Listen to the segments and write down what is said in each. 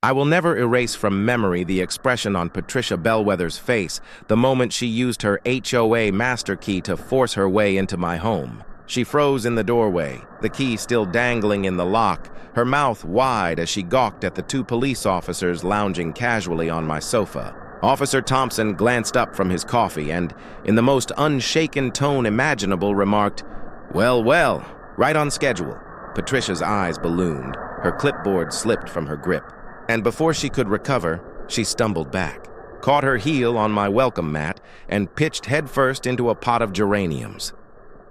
I will never erase from memory the expression on Patricia Bellwether's face the moment she used her HOA master key to force her way into my home. She froze in the doorway, the key still dangling in the lock, her mouth wide as she gawked at the two police officers lounging casually on my sofa. Officer Thompson glanced up from his coffee and, in the most unshaken tone imaginable, remarked, "Well, well, right on schedule." Patricia's eyes ballooned, her clipboard slipped from her grip, and before she could recover, she stumbled back, caught her heel on my welcome mat, and pitched headfirst into a pot of geraniums.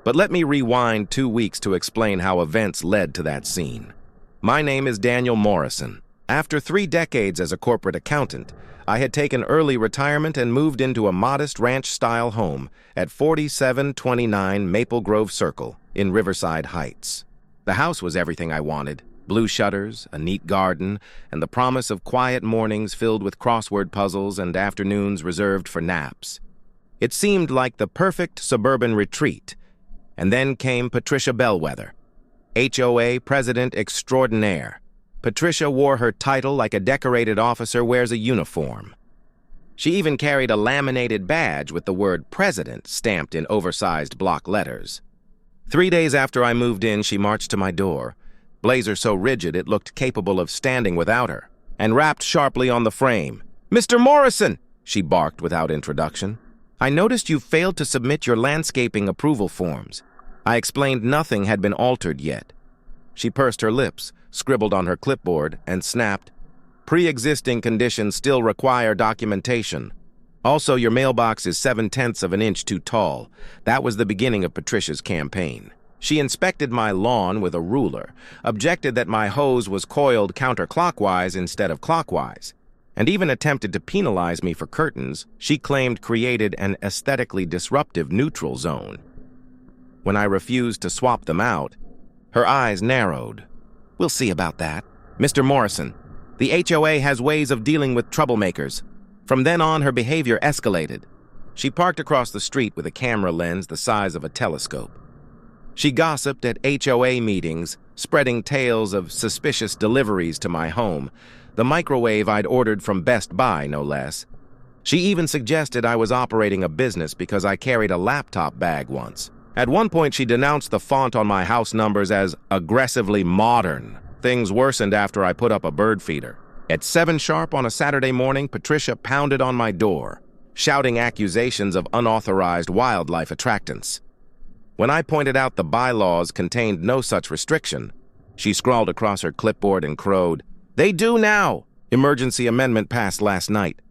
But let me rewind 2 weeks to explain how events led to that scene. My name is Daniel Morrison. After 3 decades as a corporate accountant, I had taken early retirement and moved into a modest ranch-style home at 4729 Maple Grove Circle in Riverside Heights. The house was everything I wanted: blue shutters, a neat garden, and the promise of quiet mornings filled with crossword puzzles and afternoons reserved for naps. It seemed like the perfect suburban retreat. And then came Patricia Bellwether, HOA President Extraordinaire. Patricia wore her title like a decorated officer wears a uniform. She even carried a laminated badge with the word President stamped in oversized block letters. 3 days after I moved in, she marched to my door, blazer so rigid it looked capable of standing without her, and rapped sharply on the frame. "Mr. Morrison!" she barked without introduction. "I noticed you failed to submit your landscaping approval forms." I explained nothing had been altered yet. She pursed her lips, scribbled on her clipboard, and snapped, "Pre-existing conditions still require documentation. Also, your mailbox is 7/10 of an inch too tall." That was the beginning of Patricia's campaign. She inspected my lawn with a ruler, objected that my hose was coiled counterclockwise instead of clockwise, and even attempted to penalize me for curtains she claimed created an aesthetically disruptive neutral zone. When I refused to swap them out, her eyes narrowed. "We'll see about that. Mr. Morrison, the HOA has ways of dealing with troublemakers." From then on, her behavior escalated. She parked across the street with a camera lens the size of a telescope. She gossiped at HOA meetings, spreading tales of suspicious deliveries to my home, the microwave I'd ordered from Best Buy, no less. She even suggested I was operating a business because I carried a laptop bag once. At one point, she denounced the font on my house numbers as aggressively modern. Things worsened after I put up a bird feeder. At 7 sharp on a Saturday morning, Patricia pounded on my door, shouting accusations of unauthorized wildlife attractants. When I pointed out the bylaws contained no such restriction, she scrawled across her clipboard and crowed, "They do now! Emergency amendment passed last night."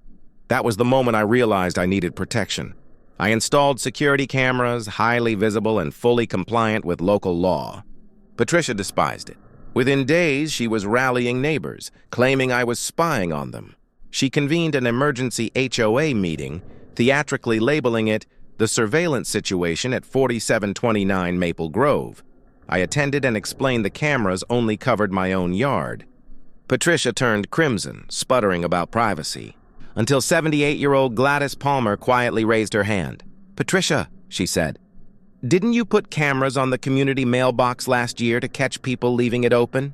That was the moment I realized I needed protection. I installed security cameras, highly visible and fully compliant with local law. Patricia despised it. Within days, she was rallying neighbors, claiming I was spying on them. She convened an emergency HOA meeting, theatrically labeling it the surveillance situation at 4729 Maple Grove. I attended and explained the cameras only covered my own yard. Patricia turned crimson, sputtering about privacy, until 78-year-old Gladys Palmer quietly raised her hand. "Patricia," she said, "didn't you put cameras on the community mailbox last year to catch people leaving it open?"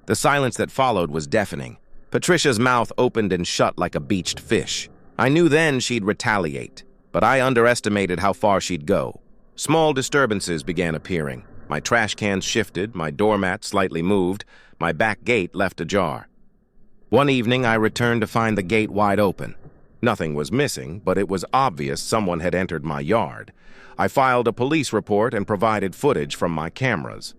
The silence that followed was deafening. Patricia's mouth opened and shut like a beached fish. I knew then she'd retaliate, but I underestimated how far she'd go. Small disturbances began appearing. My trash cans shifted, my doormat slightly moved, my back gate left ajar. One evening, I returned to find the gate wide open. Nothing was missing, but it was obvious someone had entered my yard. I filed a police report and provided footage from my cameras.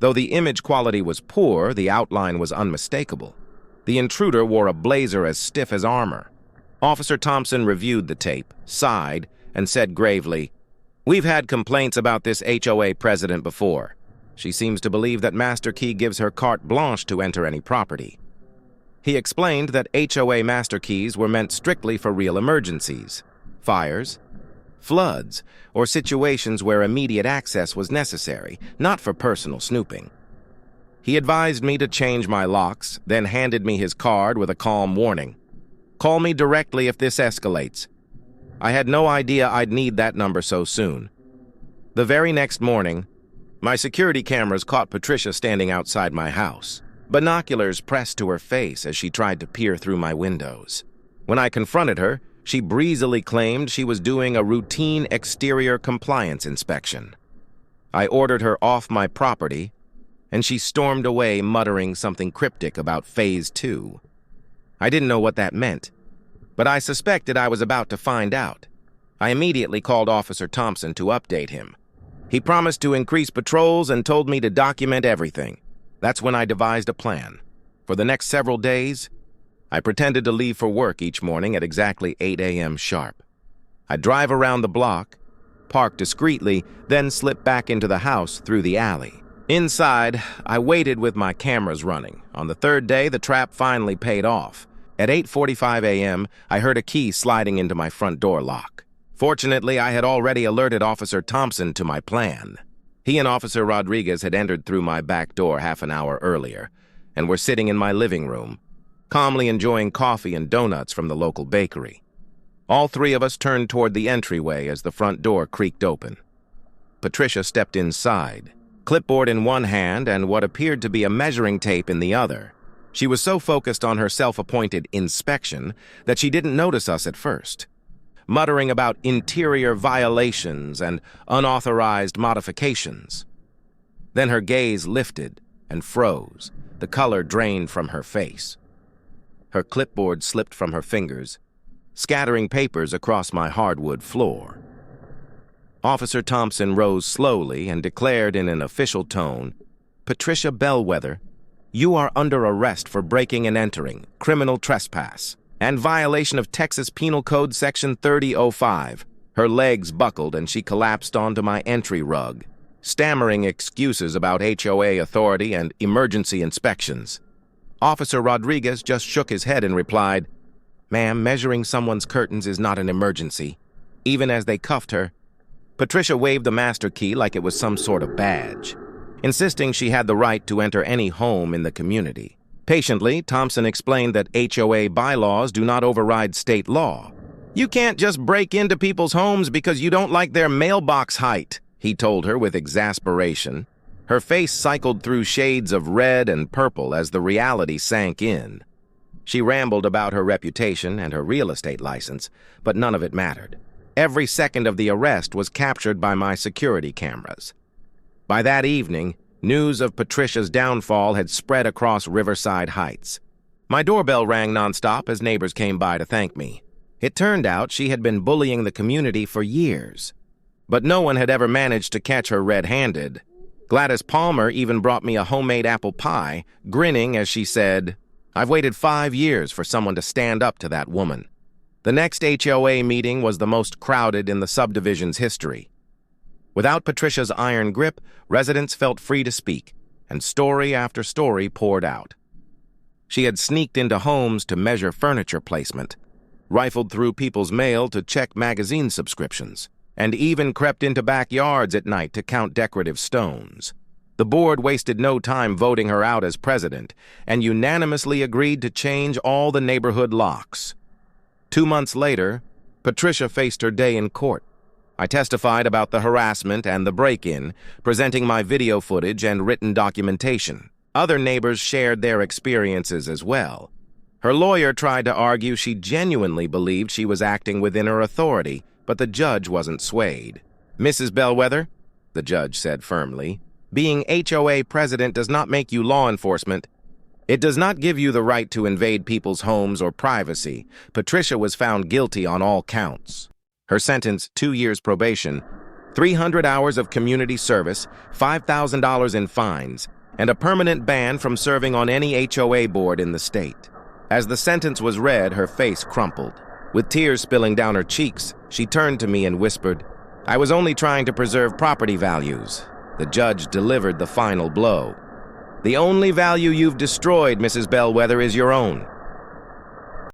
Though the image quality was poor, the outline was unmistakable. The intruder wore a blazer as stiff as armor. Officer Thompson reviewed the tape, sighed, and said gravely, "We've had complaints about this HOA president before. She seems to believe that Master Key gives her carte blanche to enter any property." He explained that HOA master keys were meant strictly for real emergencies, fires, floods, or situations where immediate access was necessary, not for personal snooping. He advised me to change my locks, then handed me his card with a calm warning. "Call me directly if this escalates." I had no idea I'd need that number so soon. The very next morning, my security cameras caught Patricia standing outside my house. Binoculars pressed to her face as she tried to peer through my windows. When I confronted her, she breezily claimed she was doing a routine exterior compliance inspection. I ordered her off my property, and she stormed away muttering something cryptic about Phase 2. I didn't know what that meant, but I suspected I was about to find out. I immediately called Officer Thompson to update him. He promised to increase patrols and told me to document everything. That's when I devised a plan. For the next several days, I pretended to leave for work each morning at exactly 8 a.m. sharp. I'd drive around the block, park discreetly, then slip back into the house through the alley. Inside, I waited with my cameras running. On the third day, the trap finally paid off. At 8:45 a.m., I heard a key sliding into my front door lock. Fortunately, I had already alerted Officer Thompson to my plan. He and Officer Rodriguez had entered through my back door half an hour earlier and were sitting in my living room, calmly enjoying coffee and donuts from the local bakery. All three of us turned toward the entryway as the front door creaked open. Patricia stepped inside, clipboard in one hand and what appeared to be a measuring tape in the other. She was so focused on her self-appointed inspection that she didn't notice us at first, muttering about interior violations and unauthorized modifications. Then her gaze lifted and froze, the color drained from her face. Her clipboard slipped from her fingers, scattering papers across my hardwood floor. Officer Thompson rose slowly and declared in an official tone, "Patricia Bellwether, you are under arrest for breaking and entering, criminal trespass, and violation of Texas Penal Code Section 3005. Her legs buckled and she collapsed onto my entry rug, stammering excuses about HOA authority and emergency inspections. Officer Rodriguez just shook his head and replied, "Ma'am, measuring someone's curtains is not an emergency." Even as they cuffed her, Patricia waved the master key like it was some sort of badge, insisting she had the right to enter any home in the community. Patiently, Thompson explained that HOA bylaws do not override state law. "You can't just break into people's homes because you don't like their mailbox height," he told her with exasperation. Her face cycled through shades of red and purple as the reality sank in. She rambled about her reputation and her real estate license, but none of it mattered. Every second of the arrest was captured by my security cameras. By that evening, news of Patricia's downfall had spread across Riverside Heights. My doorbell rang nonstop as neighbors came by to thank me. It turned out she had been bullying the community for years, but no one had ever managed to catch her red-handed. Gladys Palmer even brought me a homemade apple pie, grinning as she said, "I've waited 5 years for someone to stand up to that woman." The next HOA meeting was the most crowded in the subdivision's history. Without Patricia's iron grip, residents felt free to speak, and story after story poured out. She had sneaked into homes to measure furniture placement, rifled through people's mail to check magazine subscriptions, and even crept into backyards at night to count decorative stones. The board wasted no time voting her out as president and unanimously agreed to change all the neighborhood locks. 2 months later, Patricia faced her day in court. I testified about the harassment and the break-in, presenting my video footage and written documentation. Other neighbors shared their experiences as well. Her lawyer tried to argue she genuinely believed she was acting within her authority, but the judge wasn't swayed. "Mrs. Bellwether," the judge said firmly, "being HOA president does not make you law enforcement. It does not give you the right to invade people's homes or privacy." Patricia was found guilty on all counts. Her sentence, 2 years probation, 300 hours of community service, $5,000 in fines, and a permanent ban from serving on any HOA board in the state. As the sentence was read, her face crumpled. With tears spilling down her cheeks, she turned to me and whispered, "I was only trying to preserve property values." The judge delivered the final blow. "The only value you've destroyed, Mrs. Bellwether, is your own.